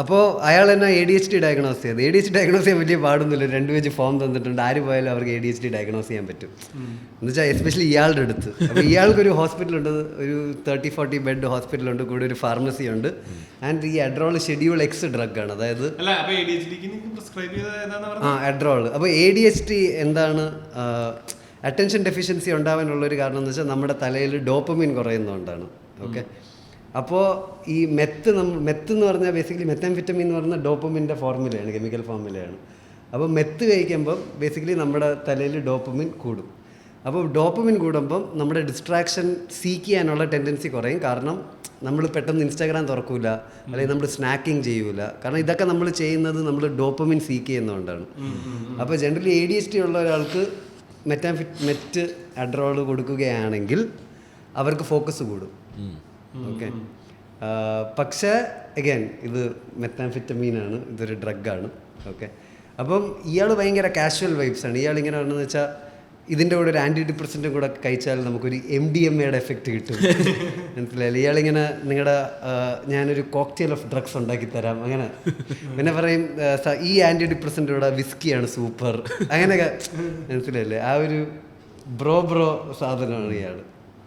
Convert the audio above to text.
അപ്പോൾ അയാൾ തന്നെ ADHD ഡയഗ്നോസ് ചെയ്ത്. ADHD ഡയഗ്നോസ് ചെയ്യാൻ വലിയ പാടൊന്നുമില്ല, 2 പേജ് ഫോം തന്നിട്ടുണ്ട്, ആര് പോയാലും അവർക്ക് ADHD ഡയഗ്നോസ് ചെയ്യാൻ പറ്റും. എന്ന് വെച്ചാൽ എസ്പെഷ്യലി ഇയാളുടെ അടുത്ത്. അപ്പോൾ ഇയാൾക്കൊരു ഹോസ്പിറ്റലുണ്ട്, ഒരു 30-40 ബെഡ് ഹോസ്പിറ്റലുണ്ട്, കൂടെ ഒരു ഫാർമസി ഉണ്ട്. ആൻഡ് ഈ അഡ്രോൾ ഷെഡ്യൂൾ എക്സ് ഡ്രഗാണ്, അതായത് അഡ്രോൾ. അപ്പോൾ ADHD എന്താണ്, അറ്റൻഷൻ ഡെഫിഷ്യൻസി ഉണ്ടാവാനുള്ളൊരു കാരണം എന്ന് വെച്ചാൽ നമ്മുടെ തലയിൽ ഡോപ്പമിൻ കുറയുന്നതുകൊണ്ടാണ്. ഓക്കെ, അപ്പോൾ ഈ മെത്ത് എന്ന് പറഞ്ഞാൽ ബേസിക്കലി മെത്താംഫെറ്റമിൻ എന്ന് പറഞ്ഞാൽ ഡോപ്പമിൻ്റെ ഫോർമുലയാണ്, കെമിക്കൽ ഫോർമുലയാണ്. അപ്പോൾ മെത്ത് കഴിക്കുമ്പം ബേസിക്കലി നമ്മുടെ തലയിൽ ഡോപ്പമിൻ കൂടും. അപ്പോൾ ഡോപ്പമിൻ കൂടുമ്പം നമ്മുടെ ഡിസ്ട്രാക്ഷൻ സീക്ക് ചെയ്യാനുള്ള ടെൻഡൻസി കുറയും. കാരണം നമ്മൾ പെട്ടെന്ന് ഇൻസ്റ്റാഗ്രാം തുറക്കൂല, അല്ലെങ്കിൽ നമ്മൾ സ്നാക്കിങ് ചെയ്യൂല. കാരണം ഇതൊക്കെ നമ്മൾ ചെയ്യുന്നത് നമ്മൾ ഡോപ്പമിൻ സീക്ക് ചെയ്യുന്നതുകൊണ്ടാണ്. അപ്പോൾ ജനറലി ADHD ഉള്ള ഒരാൾക്ക് മെറ്റ് അഡ്രോൾ കൊടുക്കുകയാണെങ്കിൽ അവർക്ക് ഫോക്കസ് കൂടും. ഓക്കെ, പക്ഷേ അഗൈൻ ഇത് മെത്താംഫെറ്റമീനാണ്, ഇതൊരു ഡ്രഗാണ്. ഓക്കെ, അപ്പം ഇയാൾ ഭയങ്കര കാഷ്വൽ വൈബ്സാണ്. ഇയാൾ ഇങ്ങനെ പറഞ്ഞതെന്ന് വെച്ചാൽ ഇതിൻ്റെ കൂടെ ഒരു ആൻറ്റി ഡിപ്രസൻറ്റും കൂടെ കഴിച്ചാൽ നമുക്കൊരു MDMAയുടെ എഫക്റ്റ് കിട്ടും. മനസ്സിലായില്ലേ? ഇയാളിങ്ങനെ ഞാനൊരു കോക്ടെയിൽ ഓഫ് ഡ്രഗ്സ് ഉണ്ടാക്കി തരാം, അങ്ങനെ പിന്നെ പറയും ഈ ആൻറ്റി ഡിപ്രസൻറ്റിലൂടെ വിസ്കിയാണ് സൂപ്പർ, അങ്ങനെയൊക്കെ. മനസ്സിലായില്ലേ? ആ ഒരു ബ്രോ സാധനമാണ് ഇയാൾ.